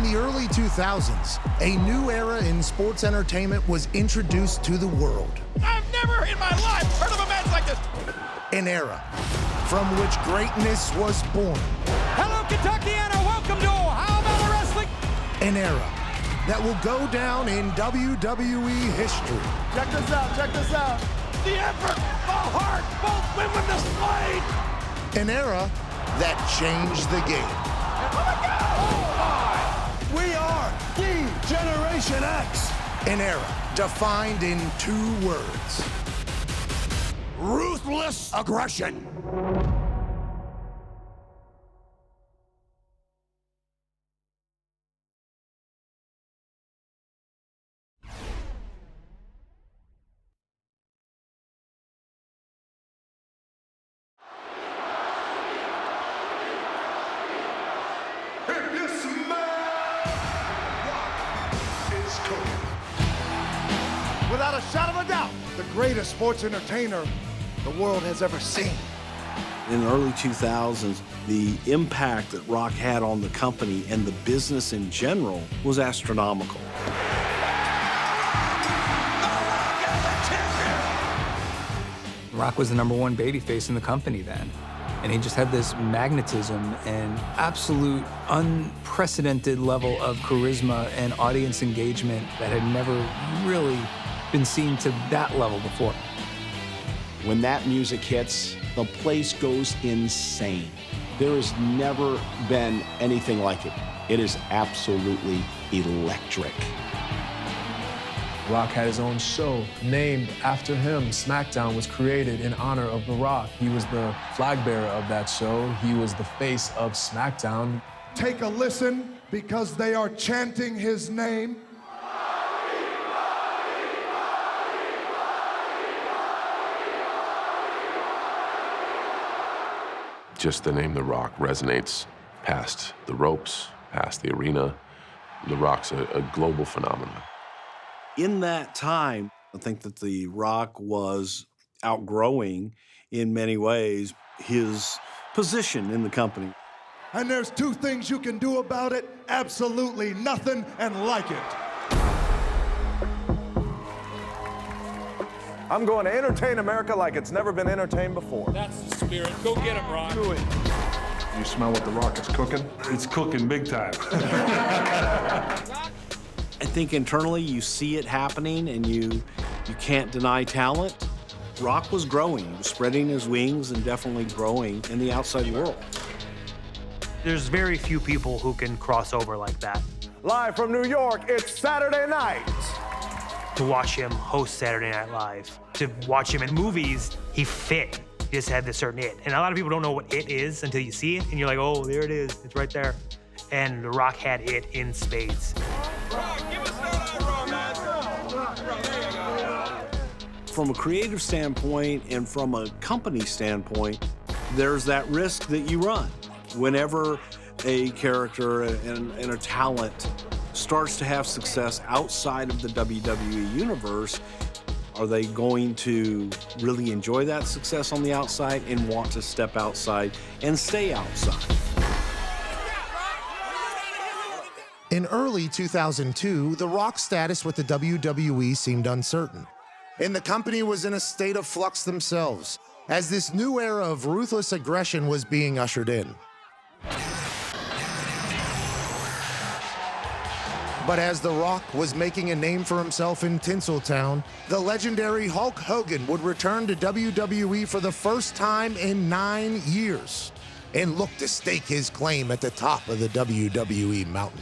the early 2000s, a new era in sports entertainment was introduced to the world. I've never in my life heard of a match like this. An era from which greatness was born. Hello, Kentuckiana. Welcome to How About Wrestling? An era that will go down in WWE history. Check this out, check this out. The effort, the heart, both women displayed. An era that changed the game. Oh my God! Oh We are the Generation X. An era defined in 2 words. Ruthless aggression. Without a shot of a doubt, the greatest sports entertainer the world has ever seen. In the early 2000s, the impact that Rock had on the company and the business in general was astronomical. Rock was the #1 babyface in the company then. And he just had this magnetism and absolute unprecedented level of charisma and audience engagement that had never really been seen to that level before. When that music hits, the place goes insane. There has never been anything like it. It is absolutely electric. Rock had his own show named after him. SmackDown was created in honor of The Rock. He was the flag bearer of that show. He was the face of SmackDown. Take a listen because they are chanting his name. Just the name The Rock resonates past the ropes, past the arena. The Rock's a global phenomenon. In that time, I think that The Rock was outgrowing, in many ways, his position in the company. And there's 2 things you can do about it. Absolutely nothing and like it. I'm going to entertain America like it's never been entertained before. That's the spirit. Go get him, Rock. Do it. You smell what The Rock is cooking? It's cooking big time. I think internally you see it happening and you can't deny talent. Rock was growing, he was spreading his wings and definitely growing in the outside world. There's very few people who can cross over like that. Live from New York, it's Saturday night. To watch him host Saturday Night Live, to watch him in movies, he fit. He just had this certain it. And a lot of people don't know what it is until you see it, and you're like, oh, there it is, it's right there. And The Rock had it in spades. From a creative standpoint and from a company standpoint, there's that risk that you run. Whenever a character and a talent starts to have success outside of the WWE universe, are they going to really enjoy that success on the outside and want to step outside and stay outside? In early 2002, The Rock's status with the WWE seemed uncertain, and the company was in a state of flux themselves, as this new era of ruthless aggression was being ushered in. But as The Rock was making a name for himself in Tinseltown, the legendary Hulk Hogan would return to WWE for the first time in 9 years and look to stake his claim at the top of the WWE mountain.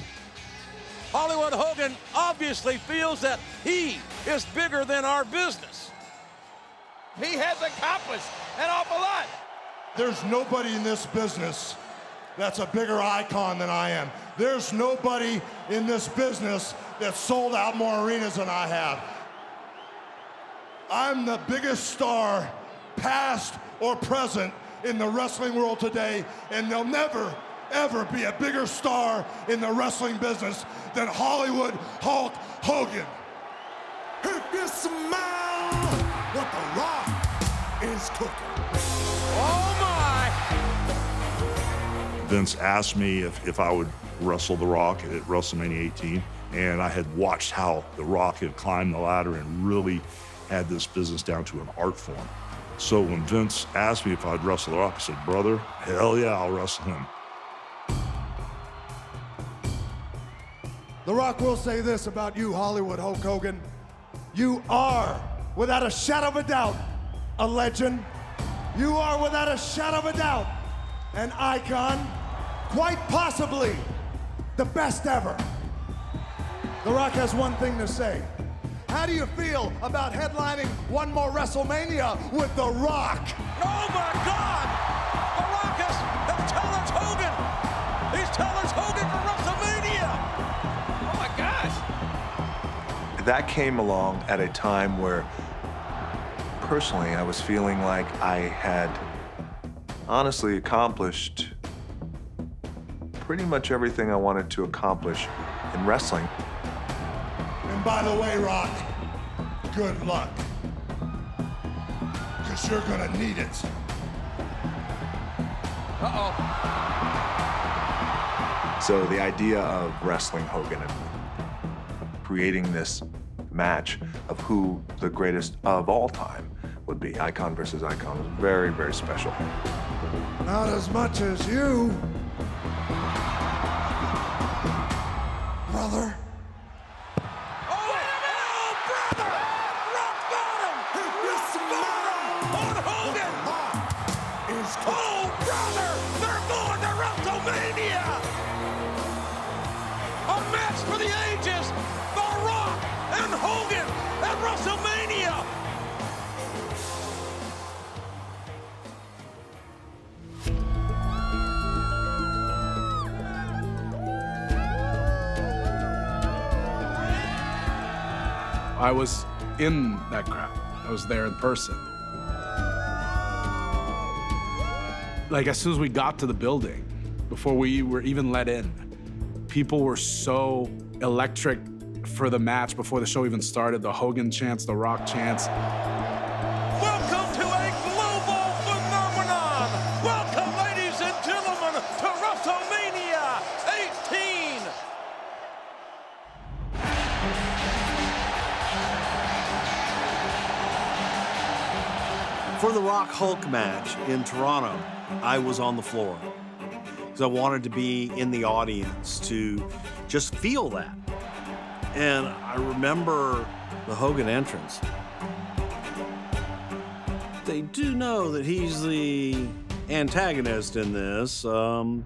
Hollywood Hogan obviously feels that he is bigger than our business. He has accomplished an awful lot. There's nobody in this business that's a bigger icon than I am. There's nobody in this business that's sold out more arenas than I have. I'm the biggest star, past or present, in the wrestling world today, and there'll never, ever be a bigger star in the wrestling business than Hollywood Hulk Hogan. If you smell what The Rock is cooking. Oh my! Vince asked me if I would wrestle The Rock at WrestleMania 18, and I had watched how The Rock had climbed the ladder and really had this business down to an art form. So when Vince asked me if I'd wrestle The Rock, I said, brother, hell yeah, I'll wrestle him. The Rock will say this about you, Hollywood Hulk Hogan. You are, without a shadow of a doubt, a legend. You are, without a shadow of a doubt, an icon, quite possibly the best ever. The Rock has one thing to say. How do you feel about headlining one more WrestleMania with The Rock? Oh my God! The Rock is Teller's Hogan! He's Teller's Hogan for WrestleMania! Oh my gosh! That came along at a time where, personally, I was feeling like I had honestly accomplished pretty much everything I wanted to accomplish in wrestling. And by the way, Rock, good luck. Because you're gonna need it. Uh-oh. So the idea of wrestling Hogan and creating this match of who the greatest of all time would be, icon versus icon, was very, very special. Not as much as you, brother. I was in that crowd. I was there in person. Like, as soon as we got to the building, before we were even let in, people were so electric for the match before the show even started. The Hogan chants, the Rock chants. Welcome to a global phenomenon! Welcome, ladies and gentlemen, to WrestleMania 18! For the Rock Hulk match in Toronto, I was on the floor because I wanted to be in the audience to just feel that. And I remember the Hogan entrance. They do know that he's the antagonist in this. And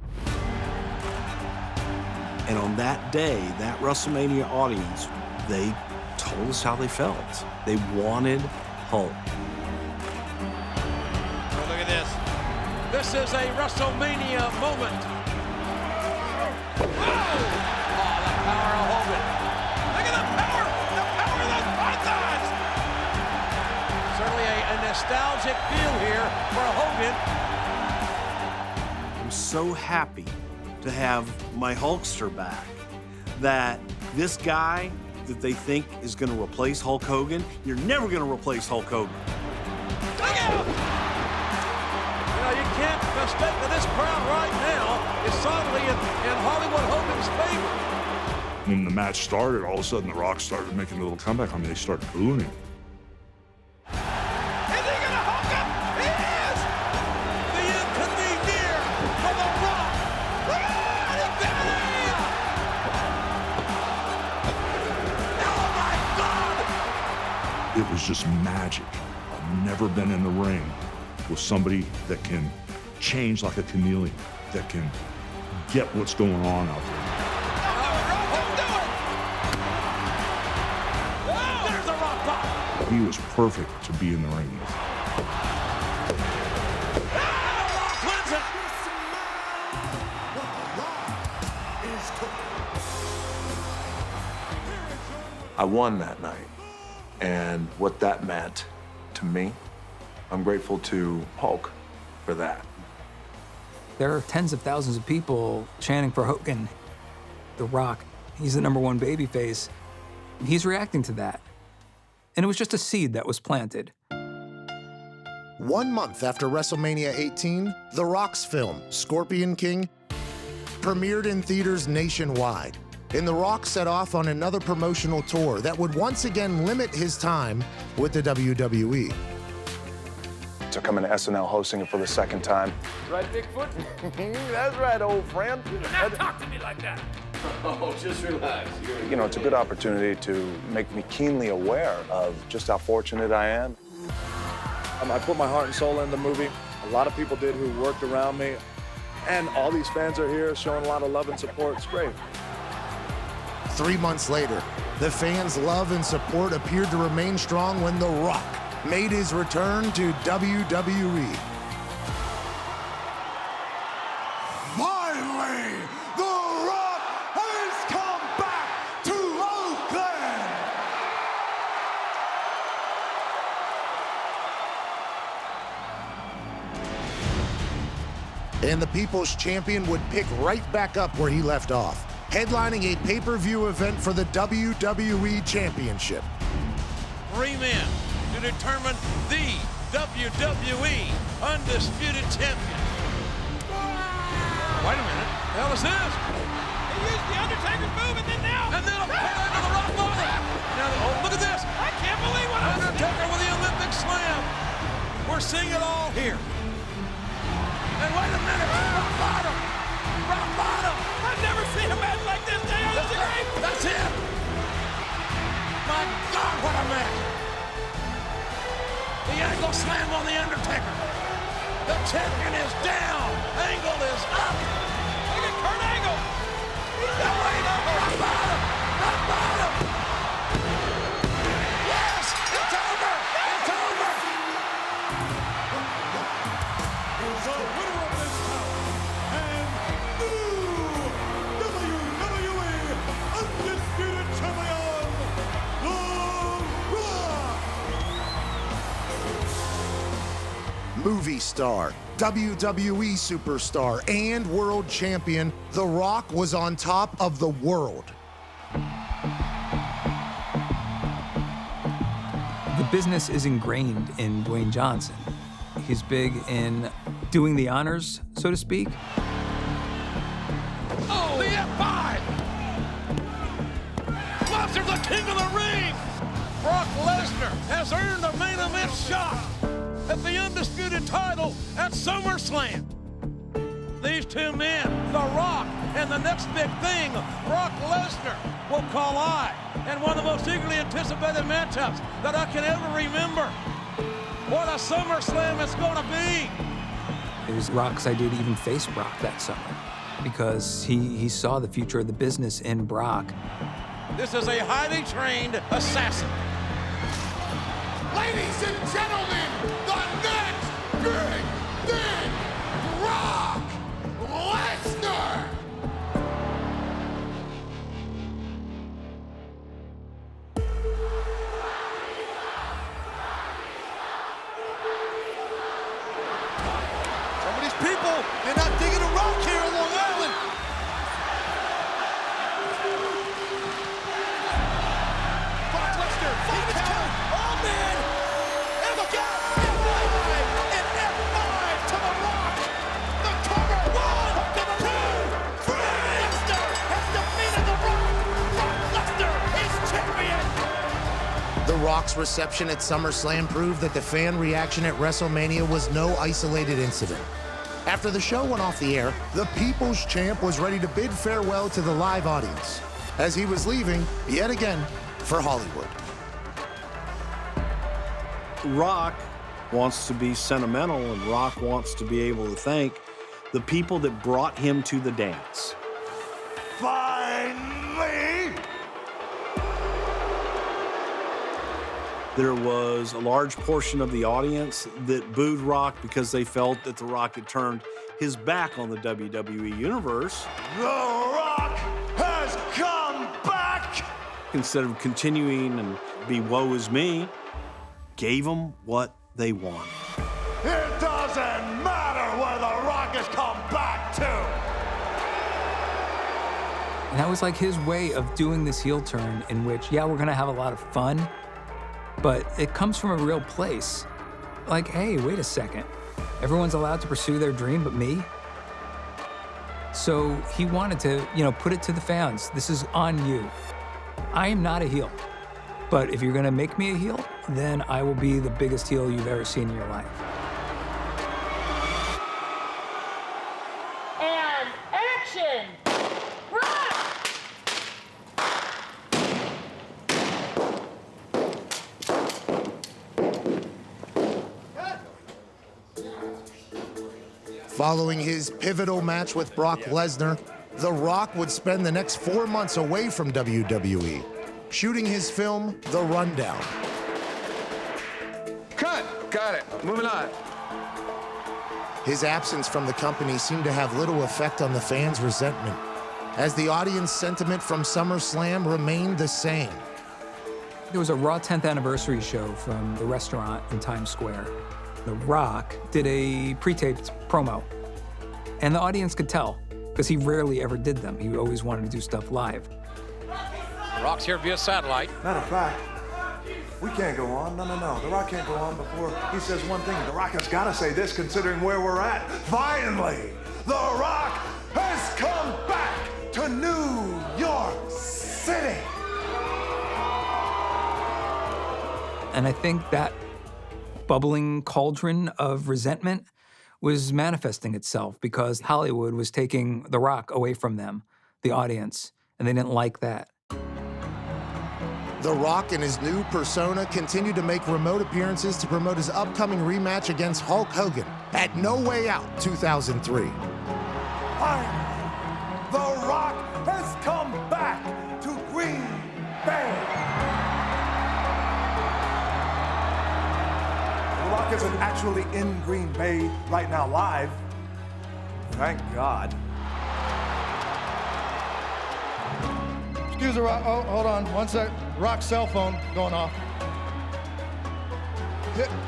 on that day, that WrestleMania audience, they told us how they felt. They wanted Hulk. This is a WrestleMania moment. Whoa! Oh, the power of Hogan. Look at the power of those pythons. Certainly a nostalgic feel here for Hogan. I'm so happy to have my Hulkster back that this guy that they think is going to replace Hulk Hogan, you're never going to replace Hulk Hogan. Look out! You can't mistake that this crowd right now is solidly in Hollywood Hogan's favor. When the match started, all of a sudden The Rock started making a little comeback on me. They started booing him. Is he gonna Hulk him? He is! The end could be near for The Rock. Oh my God! It was just magic. I've never been in the ring with somebody that can change like a chameleon, that can get what's going on out there. There's the Rock pop. He was perfect to be in the ring with. I won that night, and what that meant to me, I'm grateful to Hulk for that. There are tens of thousands of people chanting for Hogan. The Rock, he's the #1 babyface. He's reacting to that. And it was just a seed that was planted. 1 month after WrestleMania 18, The Rock's film, Scorpion King, premiered in theaters nationwide, and The Rock set off on another promotional tour that would once again limit his time with the WWE. To come into SNL hosting it for the second time. Right, Bigfoot? That's right, old friend. Now talk to me like that. Oh, just relax. You know, it's a good opportunity to make me keenly aware of just how fortunate I am. I put my heart and soul in the movie. A lot of people did who worked around me. And all these fans are here showing a lot of love and support. It's great. 3 months later, the fans' love and support appeared to remain strong when The Rock made his return to WWE. Finally, The Rock has come back to Oakland. And the People's Champion would pick right back up where he left off, headlining a pay-per-view event for the WWE Championship. 3 men to determine the WWE Undisputed Champion. Wait a minute. The hell is this? He used the Undertaker's move and then a pull into the Rock bottom. Now, look at this. I can't believe what Undertaker with the Olympic Slam. We're seeing it all here. And wait a minute. Rock bottom. Rock bottom. I've never seen a match like this. That's it. My God, what a match. The angle slam on the Undertaker. The champion is down. Angle is up. Look at Kurt Angle. He's got rock bottom. Rock bottom. Yes, it's over. It's over. The winner of this bout and new WWE Undisputed Champion, The Rock. Movie star, WWE superstar, and world champion, The Rock was on top of the world. The business is ingrained in Dwayne Johnson. He's big in doing the honors, so to speak. Oh, the F5! Monster, the king of the ring! Brock Lesnar has earned a main event shot at the undisputed title at SummerSlam. These 2 men, The Rock and the next big thing, Brock Lesnar, will collide in one of the most eagerly anticipated matchups that I can ever remember. What a SummerSlam it's going to be! It was Rock's idea to even face Brock that summer because he saw the future of the business in Brock. This is a highly trained assassin. Ladies and gentlemen, the next big thing, Brock Lesnar! Some of these people, they're not digging a rock here on Long Island. Brock Lesnar, fight is coming. Oh, man. F5 and F5 to The Rock. The cover. 1, 2, 3. Lesnar has defeated The Rock. Brock Lesnar is champion. The Rock's reception at SummerSlam proved that the fan reaction at Wrestlemania was no isolated incident. After the show went off the air, the People's Champ was ready to bid farewell to the live audience as he was leaving, yet again, for Hollywood. Rock wants to be sentimental, and Rock wants to be able to thank the people that brought him to the dance. Finally! There was a large portion of the audience that booed Rock because they felt that The Rock had turned his back on the WWE Universe. The Rock has come back! Instead of continuing and be woe is me, gave them what they wanted. It doesn't matter where The Rock has come back to! And that was like his way of doing this heel turn in which, yeah, we're gonna have a lot of fun, but it comes from a real place. Like, hey, wait a second. Everyone's allowed to pursue their dream but me? So he wanted to, put it to the fans. This is on you. I am not a heel. But if you're gonna make me a heel, then I will be the biggest heel you've ever seen in your life. And action! Rock! Following his pivotal match with Brock Lesnar, The Rock would spend the next 4 months away from WWE, shooting his film, The Rundown. Cut! Got it. Moving on. His absence from the company seemed to have little effect on the fans' resentment, as the audience sentiment from SummerSlam remained the same. There was a Raw 10th anniversary show from the restaurant in Times Square. The Rock did a pre-taped promo, and the audience could tell, because he rarely ever did them. He always wanted to do stuff live. Rock's here via satellite. Matter of fact, we can't go on. No. The Rock can't go on before he says one thing. The Rock has got to say this, considering where we're at. Finally, The Rock has come back to New York City. And I think that bubbling cauldron of resentment was manifesting itself because Hollywood was taking The Rock away from them, the audience, and they didn't like that. The Rock and his new persona continued to make remote appearances to promote his upcoming rematch against Hulk Hogan at No Way Out 2003. Finally, The Rock has come back to Green Bay. The Rock isn't actually in Green Bay right now live. Thank God. Excuse the Rock. Oh, hold on. One sec. Rock's cell phone going off.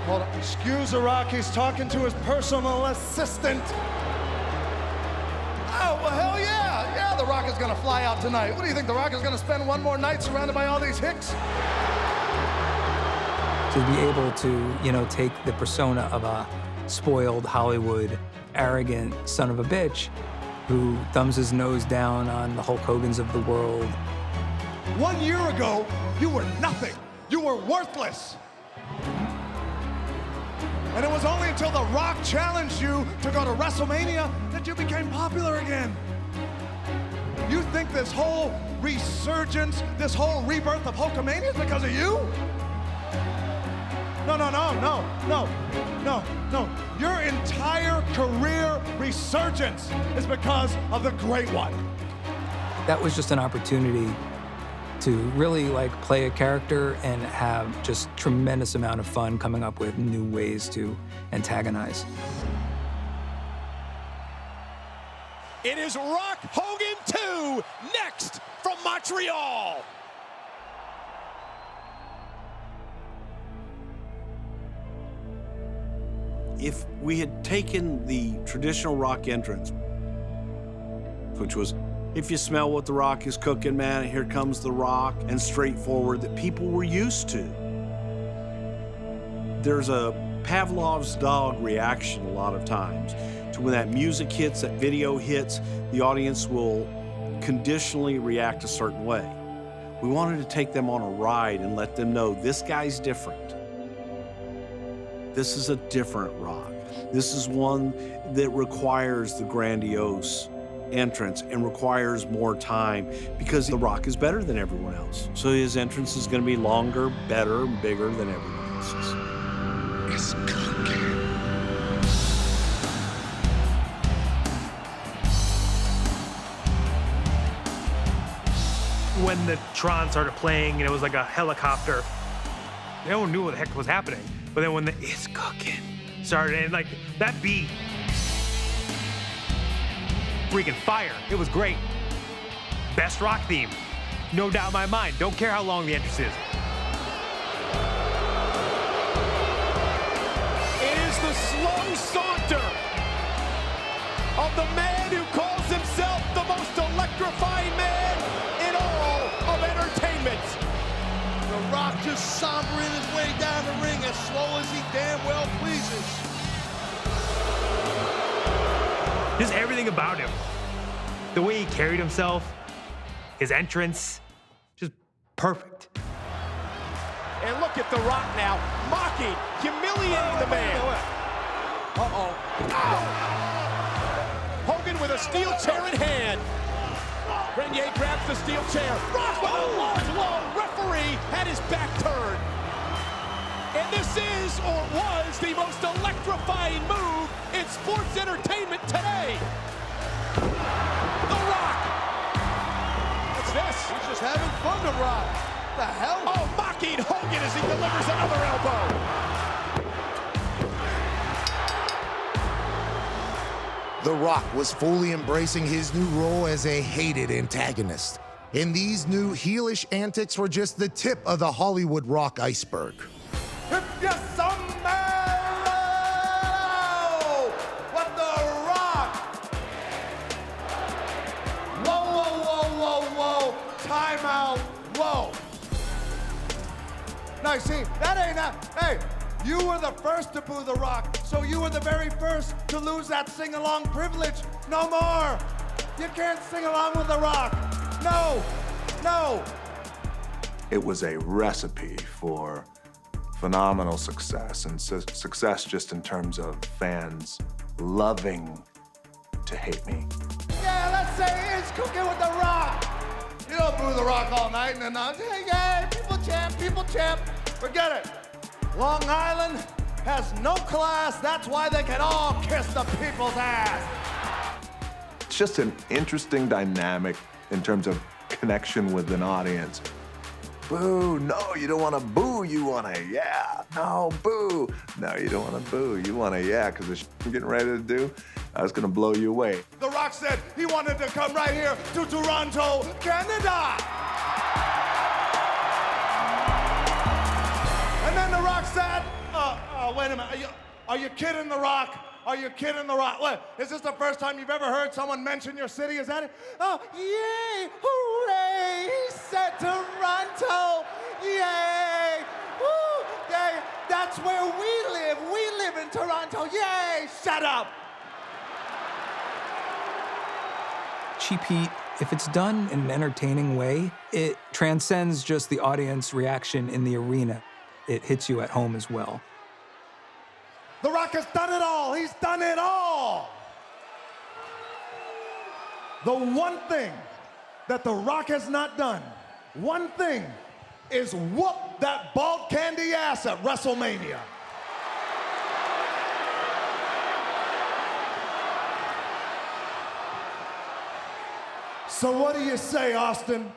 Hold on. Excuse the Rock. He's talking to his personal assistant. Oh, well, hell yeah. Yeah, The Rock is going to fly out tonight. What do you think? The Rock is going to spend one more night surrounded by all these hicks? To be able to, take the persona of a spoiled Hollywood, arrogant son of a bitch who thumbs his nose down on the Hulk Hogans of the world. 1 year ago, you were nothing. You were worthless. And it was only until The Rock challenged you to go to Wrestlemania that you became popular again. You think this whole resurgence, this whole rebirth of Hulkamania is because of you? No. Your entire career resurgence is because of the Great One. That was just an opportunity to really play a character and have just tremendous amount of fun coming up with new ways to antagonize. It is Rock Hogan 2 next from Montreal. If we had taken the traditional Rock entrance, which was, if you smell what The Rock is cooking, man, here comes The Rock, and straightforward that people were used to. There's a Pavlov's dog reaction a lot of times to when that music hits, that video hits, the audience will conditionally react a certain way. We wanted to take them on a ride and let them know this guy's different. This is a different Rock. This is one that requires the grandiose entrance and requires more time because The Rock is better than everyone else. So his entrance is going to be longer, better, and bigger than everyone else's. It's cooking. When the Tron started playing and it was like a helicopter, no one knew what the heck was happening. But then when the It's Cooking started, and that beat, freaking fire. It was great. Best Rock theme. No doubt in my mind. Don't care how long the entrance is. It is the slow saunter of the man who calls himself the most electrifying man in all of entertainment. The Rock just sombering his way down the ring as slow as he damn well pleases. Just everything about him. The way he carried himself, his entrance, just perfect. And look at The Rock now, mocking, humiliating the man. Uh-oh. Hogan with a steel chair in hand. Grenier grabs the steel chair. Rock with a large blow. Referee had his back turned. And this is, or was, the most electrifying move in sports entertainment today. The Rock. What's this? He's just having fun, The Rock. What the hell? Oh, mocking Hogan as he delivers another elbow. The Rock was fully embracing his new role as a hated antagonist. And these new heelish antics were just the tip of the Hollywood Rock iceberg. If you smell what The Rock. Whoa, whoa, whoa, whoa, whoa. Time out. Whoa. Now, see, that ain't that. Hey, you were the first to boo The Rock, so you were the very first to lose that sing-along privilege. No more. You can't sing along with The Rock. No, no. It was a recipe for phenomenal success, and success just in terms of fans loving to hate me. Yeah, let's say it's cooking with The Rock. You don't boo The Rock all night and then, yeah, people champ, people champ. Forget it. Long Island has no class. That's why they can all kiss the people's ass. It's just an interesting dynamic in terms of connection with an audience. Boo, no, you don't want to boo, you want to yeah. No, boo. No, you don't want to boo, you want to yeah, because the shit I'm getting ready to do, I was going to blow you away. The Rock said he wanted to come right here to Toronto, Canada. And then The Rock said, wait a minute, are you kidding, The Rock? Are you kidding, The Rock? What, is this the first time you've ever heard someone mention your city? Is that it? Oh, yay, hooray, he said Toronto, yay, woo, yay, that's where we live in Toronto, yay, shut up. Cheap Heat, if it's done in an entertaining way, it transcends just the audience reaction in the arena. It hits you at home as well. The Rock has done it all. He's done it all. The one thing that The Rock has not done, one thing, is whoop that bald candy ass at Wrestlemania. So what do you say, Austin?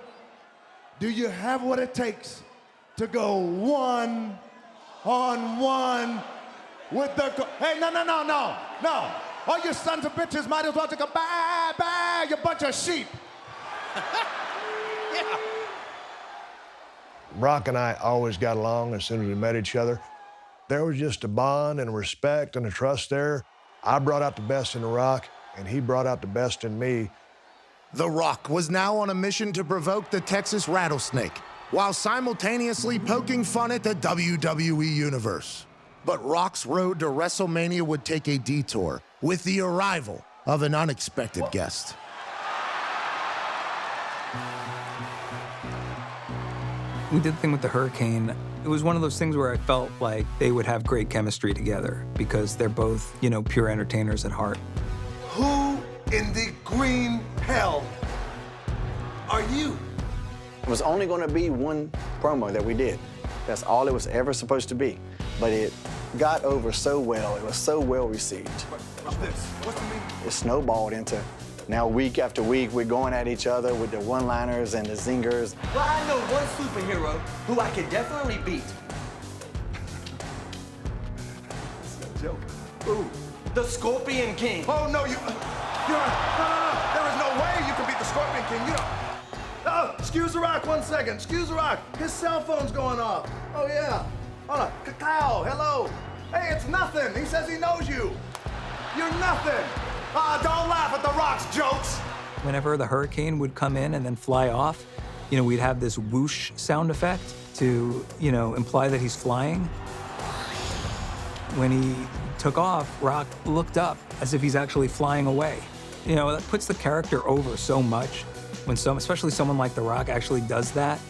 Do you have what it takes to go one-on-one with the... Hey, no. All you sons of bitches might as well take a bye, you bunch of sheep. Yeah. Rock and I always got along as soon as we met each other. There was just a bond and a respect and a trust there. I brought out the best in The Rock, and he brought out the best in me. The Rock was now on a mission to provoke the Texas rattlesnake, while simultaneously poking fun at the WWE Universe. But Rock's road to WrestleMania would take a detour with the arrival of an unexpected guest. We did the thing with the Hurricane. It was one of those things where I felt like they would have great chemistry together because they're both, pure entertainers at heart. Who in the green hell are you? It was only going to be one promo that we did. That's all it was ever supposed to be. But it got over so well. It was so well received. What's this? What's the meaning? It snowballed into now week after week, we're going at each other with the one-liners and the zingers. Well, I know one superhero who I can definitely beat. It's a joke. Ooh, the Scorpion King. Oh, no, no. There is no way you can beat the Scorpion King. Oh, excuse The Rock 1 second. Excuse The Rock. His cell phone's going off. Oh, yeah. Hold on. Cacao, hello. Hey, it's nothing. He says he knows you. You're nothing. Don't laugh at The Rock's jokes. Whenever the Hurricane would come in and then fly off, we'd have this whoosh sound effect to, imply that he's flying. When he took off, Rock looked up as if he's actually flying away. You know, that puts the character over so much when especially someone like The Rock actually does that,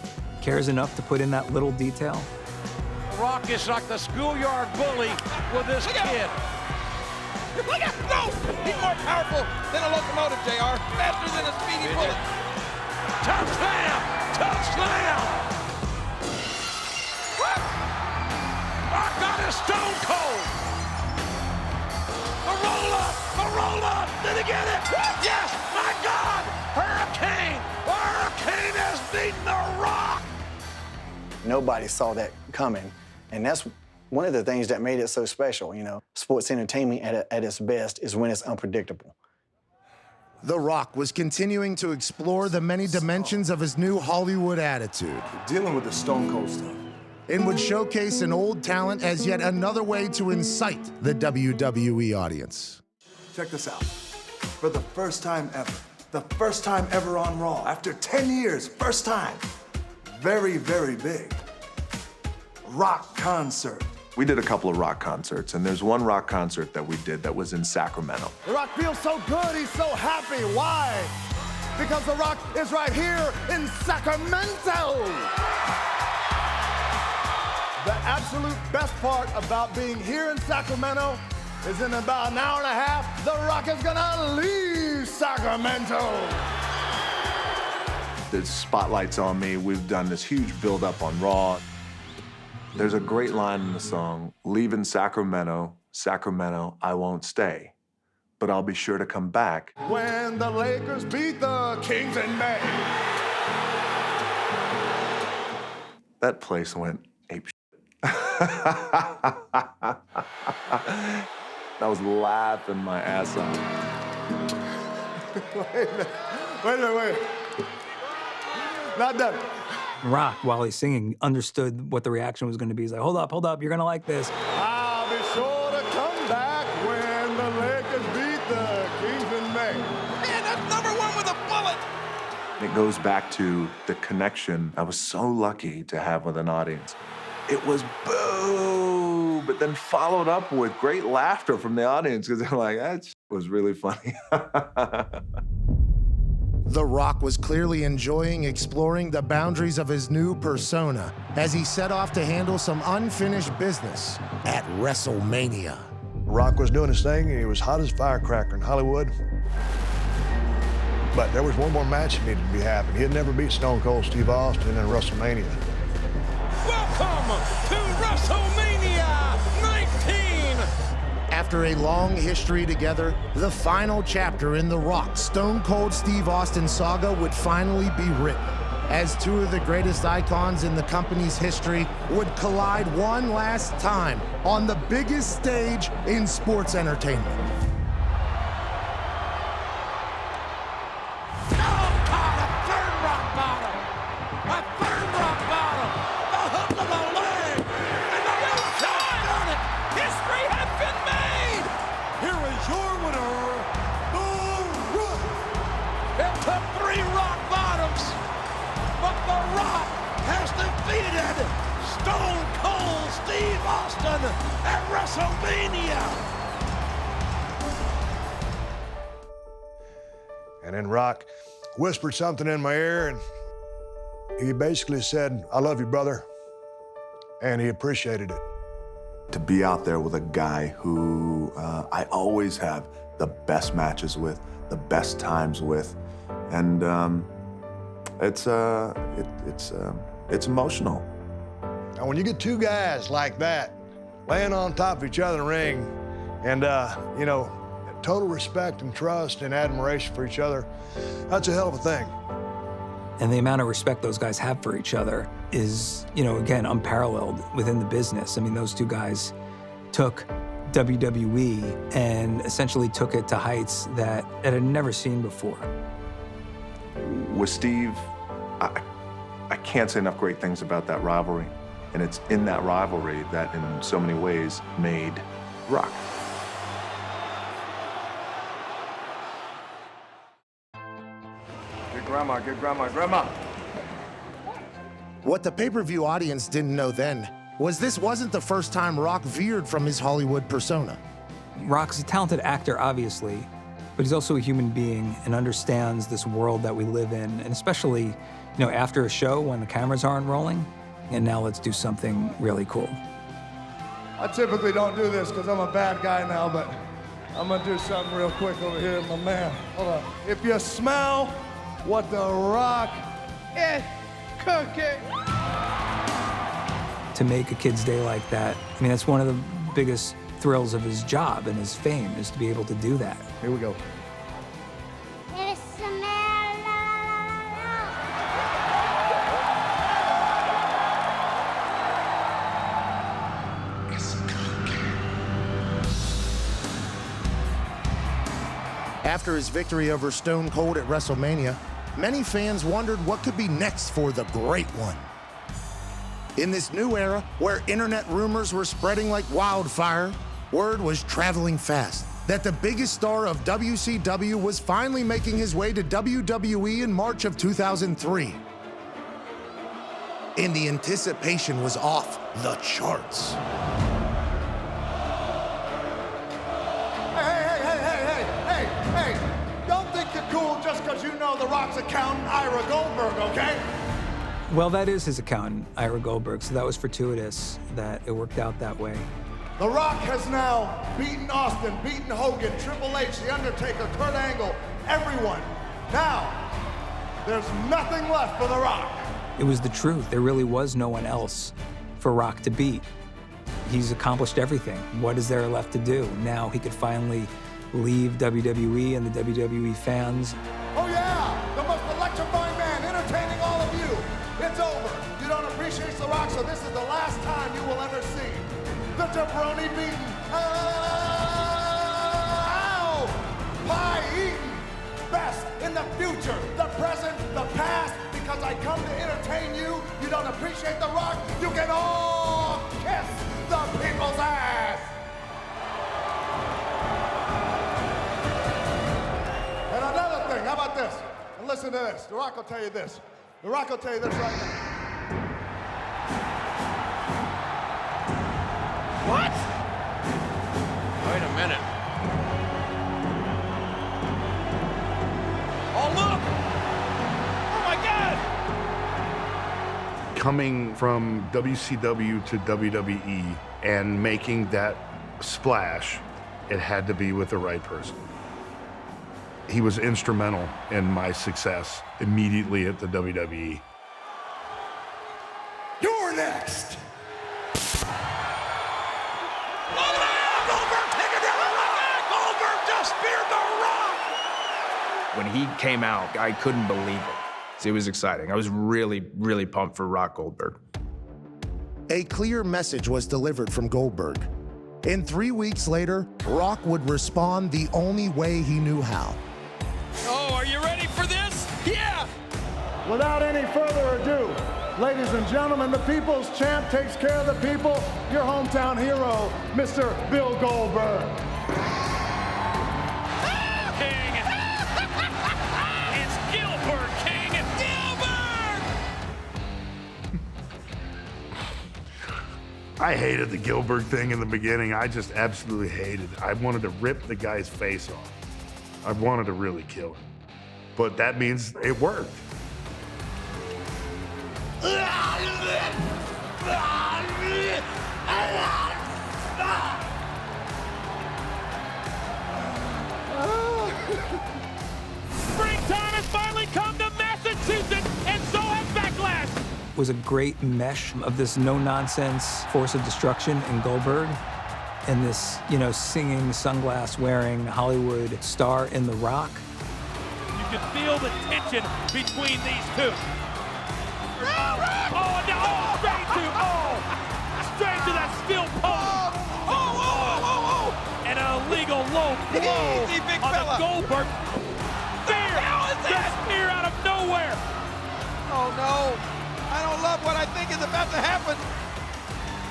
cares enough to put in that little detail. The Rock is like the schoolyard bully with this kid. Look out! No! He's more powerful than a locomotive, JR. Faster than a speedy bullet. Tough slam! Tough slam! What? Rock got his stone cold! The roll up! The roll up! Did he get it? Yes! My God! Hurricane! Hurricane has beaten The Rock! Nobody saw that coming, and that's one of the things that made it so special. You know, sports entertainment at its best is when it's unpredictable. The Rock was continuing to explore the many dimensions of his new Hollywood attitude. Dealing with the Stone Cold stuff. And would showcase an old talent as yet another way to incite the WWE audience. Check this out. For the first time ever on Raw, after 10 years, first time. Very, very big. Rock concert. We did a couple of rock concerts, and there's one rock concert that we did that was in Sacramento. The Rock feels so good, he's so happy. Why? Because The Rock is right here in Sacramento. The absolute best part about being here in Sacramento is in about an hour and a half, The Rock is gonna leave Sacramento. There's spotlights on me. We've done this huge build-up on Raw. There's a great line in the song, leaving Sacramento, Sacramento, I won't stay, but I'll be sure to come back. When the Lakers beat the Kings in May. That place went ape shit. I was laughing my ass off. Wait a minute. Not done. Rock, while he's singing, understood what the reaction was going to be. He's like, hold up, you're going to like this. I'll be sure to come back when the Lakers beat the Kings in May. Man, that's #1 with a bullet. It goes back to the connection I was so lucky to have with an audience. It was boo, but then followed up with great laughter from the audience because they're like, that was really funny. The Rock was clearly enjoying exploring the boundaries of his new persona as he set off to handle some unfinished business at Wrestlemania. Rock was doing his thing, and he was hot as a firecracker in Hollywood. But there was one more match that needed to be happening. He had never beat Stone Cold Steve Austin in Wrestlemania. Welcome to Wrestlemania 19! After a long history together, the final chapter in The Rock Stone Cold Steve Austin saga would finally be written, as two of the greatest icons in the company's history would collide one last time on the biggest stage in sports entertainment. Stone Cold Steve Austin at WrestleMania. And then Rock whispered something in my ear, and he basically said, I love you, brother. And he appreciated it. To be out there with a guy who I always have the best matches with, the best times with, and it's emotional. And when you get two guys like that, laying on top of each other in the ring, and, you know, total respect and trust and admiration for each other, that's a hell of a thing. And the amount of respect those guys have for each other is, you know, again, unparalleled within the business. I mean, those two guys took WWE and essentially took it to heights that it had never seen before. With Steve, I can't say enough great things about that rivalry. And it's in that rivalry that in so many ways made Rock. Get grandma, get grandma, grandma. What the pay-per-view audience didn't know then was this wasn't the first time Rock veered from his Hollywood persona. Rock's a talented actor, obviously, but he's also a human being and understands this world that we live in, and especially, after a show when the cameras aren't rolling, and now let's do something really cool. I typically don't do this because I'm a bad guy now, but I'm gonna do something real quick over here, my man. Hold on. If you smell what The Rock is cooking. To make a kid's day like that, that's one of the biggest thrills of his job and his fame, is to be able to do that. Here we go. After his victory over Stone Cold at WrestleMania, many fans wondered what could be next for the Great One. In this new era, where internet rumors were spreading like wildfire, word was traveling fast that the biggest star of WCW was finally making his way to WWE in March of 2003. And the anticipation was off the charts. Hey, don't think you're cool just because you know The Rock's accountant, Ira Goldberg, okay? Well, that is his accountant, Ira Goldberg, so that was fortuitous that it worked out that way. The Rock has now beaten Austin, beaten Hogan, Triple H, The Undertaker, Kurt Angle, everyone. Now, there's nothing left for The Rock. It was the truth. There really was no one else for Rock to beat. He's accomplished everything. What is there left to do? Now he could finally leave WWE and the WWE fans. Oh yeah, the most electrifying man entertaining all of you. It's over. You don't appreciate The Rock, so this is the last time you will ever see the jabroni beaten, pie eaten, best in the future, the present, the past, because I come to entertain you. You don't appreciate The Rock, you can all kiss the people's ass. And another thing, how about this? And listen to this. The Rock will tell you this. The Rock will tell you this right now. What? Wait a minute. Oh, look! Oh, my God! Coming from WCW to WWE and making that splash, it had to be with the right person. He was instrumental in my success immediately at the WWE. You're next! When he came out, I couldn't believe it. It was exciting. I was really, really pumped for Rock Goldberg. A clear message was delivered from Goldberg. And 3 weeks later, Rock would respond the only way he knew how. Oh, are you ready for this? Yeah! Without any further ado, ladies and gentlemen, the people's champ takes care of the people. Your hometown hero, Mr. Bill Goldberg. I hated the Goldberg thing in the beginning. I just absolutely hated it. I wanted to rip the guy's face off. I wanted to really kill him. But that means it worked. Springtime has finally come to Massachusetts, and so has Backlash. Was a great mesh of this no-nonsense force of destruction in Goldberg and this, singing, sunglass-wearing Hollywood star in The Rock. You can feel the tension between these two. Straight to that steel post. And an illegal low blow on the Goldberg. Spear out of nowhere. Oh no. I don't love what I think is about to happen.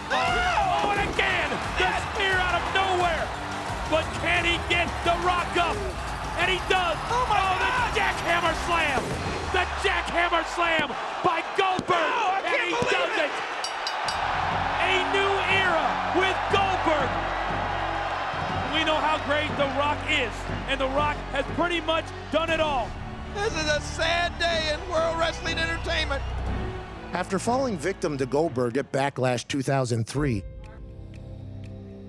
Oh, and again, the spear out of nowhere. But can he get The Rock up? And he does. Oh, the jackhammer slam. The jackhammer slam by Goldberg. And he does it. A new era with Goldberg. We know how how great The Rock is, and The Rock has pretty much done it all. This is a sad day in World Wrestling Entertainment. After falling victim to Goldberg at Backlash 2003,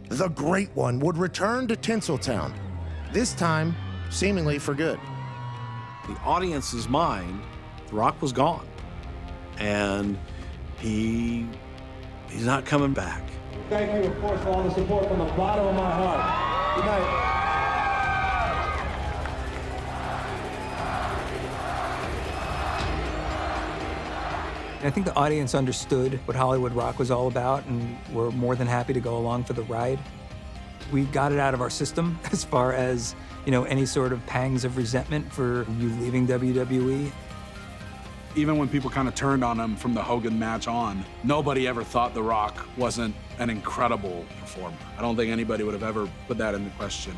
the Great One would return to Tinseltown, this time seemingly for good. The audience's mind, The Rock was gone. And he's not coming back. Thank you, of course, for all the support from the bottom of my heart. Good night. I think the audience understood what Hollywood Rock was all about and were more than happy to go along for the ride. We got it out of our system as far as, any sort of pangs of resentment for you leaving WWE. Even when people kind of turned on him from the Hogan match on, nobody ever thought The Rock wasn't an incredible performer. I don't think anybody would have ever put that into question.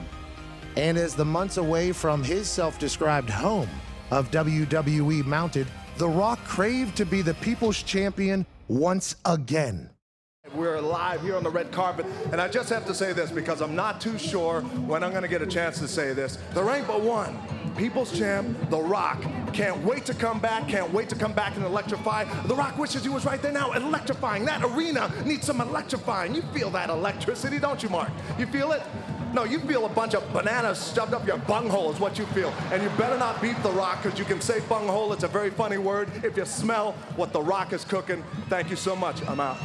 And as the months away from his self-described home of WWE mounted, The Rock craved to be the people's champion once again. We're live here on the red carpet, and I just have to say this because I'm not too sure when I'm going to get a chance to say this. There ain't but one people's champ, The Rock. Can't wait to come back, can't wait to come back and electrify. The Rock wishes he was right there now, electrifying. That arena needs some electrifying. You feel that electricity, don't you, Mark? You feel it? No, you feel a bunch of bananas shoved up your bunghole is what you feel. And you better not beat The Rock, because you can say bunghole. It's a very funny word if you smell what The Rock is cooking. Thank you so much. I'm out.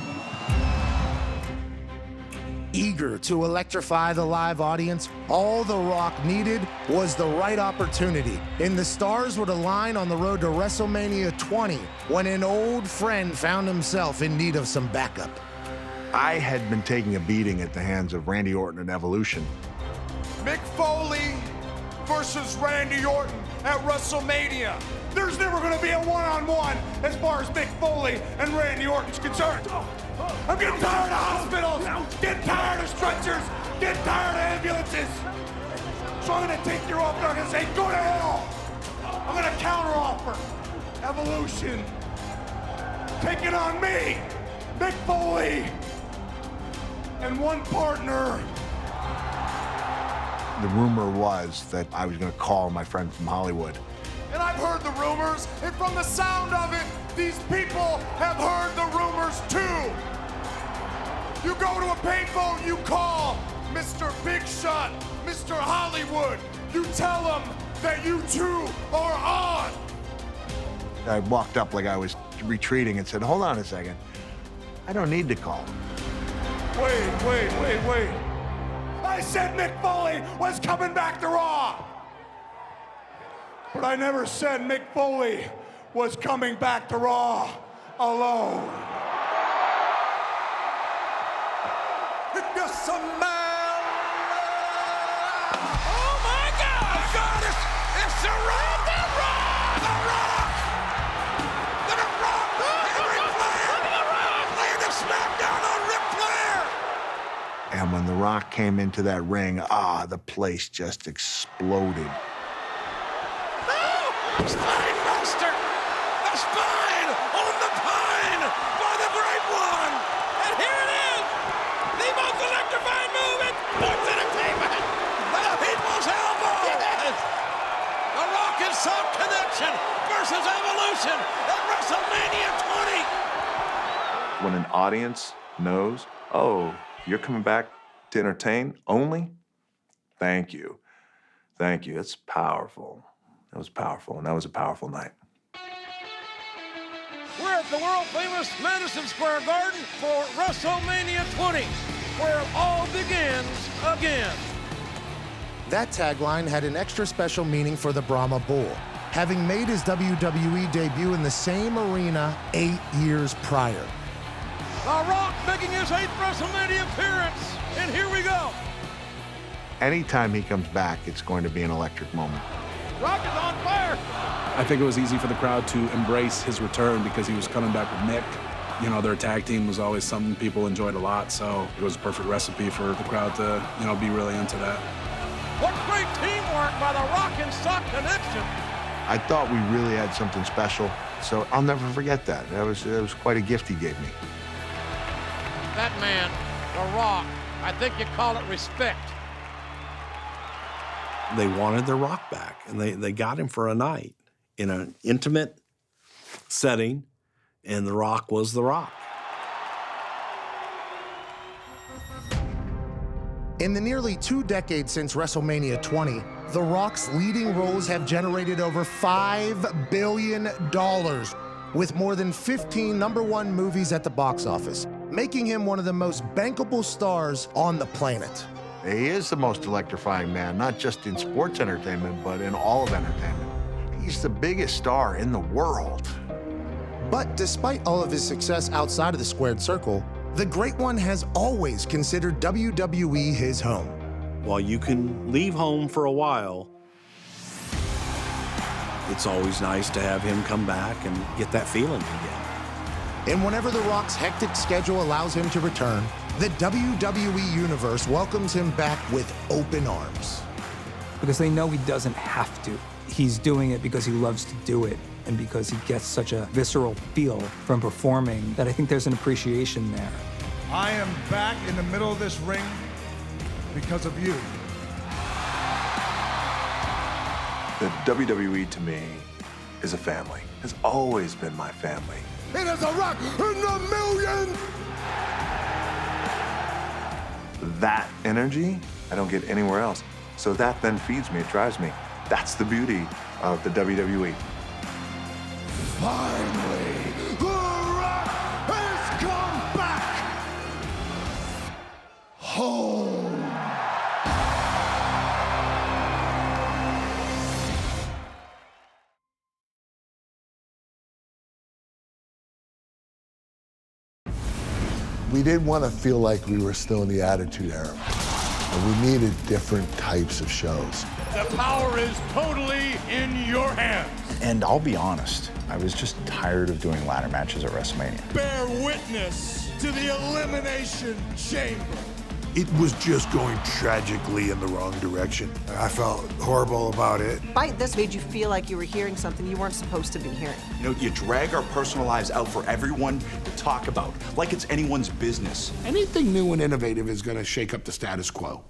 Eager to electrify the live audience, all The Rock needed was the right opportunity. And the stars would align on the road to Wrestlemania 20 when an old friend found himself in need of some backup. I had been taking a beating at the hands of Randy Orton and Evolution. Mick Foley versus Randy Orton at WrestleMania. There's never going to be a one-on-one as far as Mick Foley and Randy Orton's concerned. I'm getting tired of hospitals, getting tired of stretchers, getting tired of ambulances. So I'm going to take you off there and say, go to hell. I'm going to counteroffer. Evolution. Taking on me, Mick Foley, and one partner. The rumor was that I was going to call my friend from Hollywood. And I've heard the rumors, and from the sound of it, these people have heard the rumors too. You go to a payphone, you call Mr. Big Shot, Mr. Hollywood. You tell them that you two are on. I walked up like I was retreating and said, hold on a second. I don't need to call. Wait. I said Mick Foley was coming back to Raw. But I never said Mick Foley was coming back to Raw alone. Just a man. Oh my God! I got it! It's The Rock! The Rock! The Rock! The Rock! Henry Flair! Laying the smackdown on Ric Flair! And when The Rock came into that ring, the place just exploded. Spine Buster! The spine on the pine by the Great One! And here it is! The most electrifying move in sports entertainment! The people's elbow! Yes. The Rock and Soft Connection versus Evolution at WrestleMania 20! When an audience knows, oh, you're coming back to entertain only? Thank you. Thank you. It's powerful. That was powerful, and that was a powerful night. We're at the world-famous Madison Square Garden for WrestleMania 20, where it all begins again. That tagline had an extra special meaning for the Brahma Bull, having made his WWE debut in the same arena 8 years prior. The Rock making his 8th WrestleMania appearance, and here we go. Anytime he comes back, it's going to be an electric moment. Rock is on fire. I think it was easy for the crowd to embrace his return because he was coming back with Mick. You know, their tag team was always something people enjoyed a lot, so it was a perfect recipe for the crowd to, be really into that. What great teamwork by the Rock and Sock Connection. I thought we really had something special, so I'll never forget that. That was quite a gift he gave me. That man, the Rock, I think you call it respect. They wanted The Rock back, and they got him for a night in an intimate setting, and The Rock was The Rock. In the nearly 2 decades since WrestleMania 20, The Rock's leading roles have generated over $5 billion, with more than 15 #1 movies at the box office, making him one of the most bankable stars on the planet. He is the most electrifying man, not just in sports entertainment, but in all of entertainment. He's the biggest star in the world. But despite all of his success outside of the squared circle, the Great One has always considered WWE his home. While you can leave home for a while, it's always nice to have him come back and get that feeling again. And whenever The Rock's hectic schedule allows him to return, the WWE Universe welcomes him back with open arms. Because they know he doesn't have to. He's doing it because he loves to do it, and because he gets such a visceral feel from performing that I think there's an appreciation there. I am back in the middle of this ring because of you. The WWE to me is a family. Has always been my family. It is a Rock in the million! That energy, I don't get anywhere else. So that then feeds me, it drives me. That's the beauty of the WWE. Finally, The Rock has come back home. We didn't want to feel like we were still in the Attitude Era. And we needed different types of shows. The power is totally in your hands. And I'll be honest, I was just tired of doing ladder matches at WrestleMania. Bear witness to the Elimination Chamber. It was just going tragically in the wrong direction. I felt horrible about it. Fight this made you feel like you were hearing something you weren't supposed to be hearing. You know, you drag our personal lives out for everyone to talk about, like it's anyone's business. Anything new and innovative is going to shake up the status quo.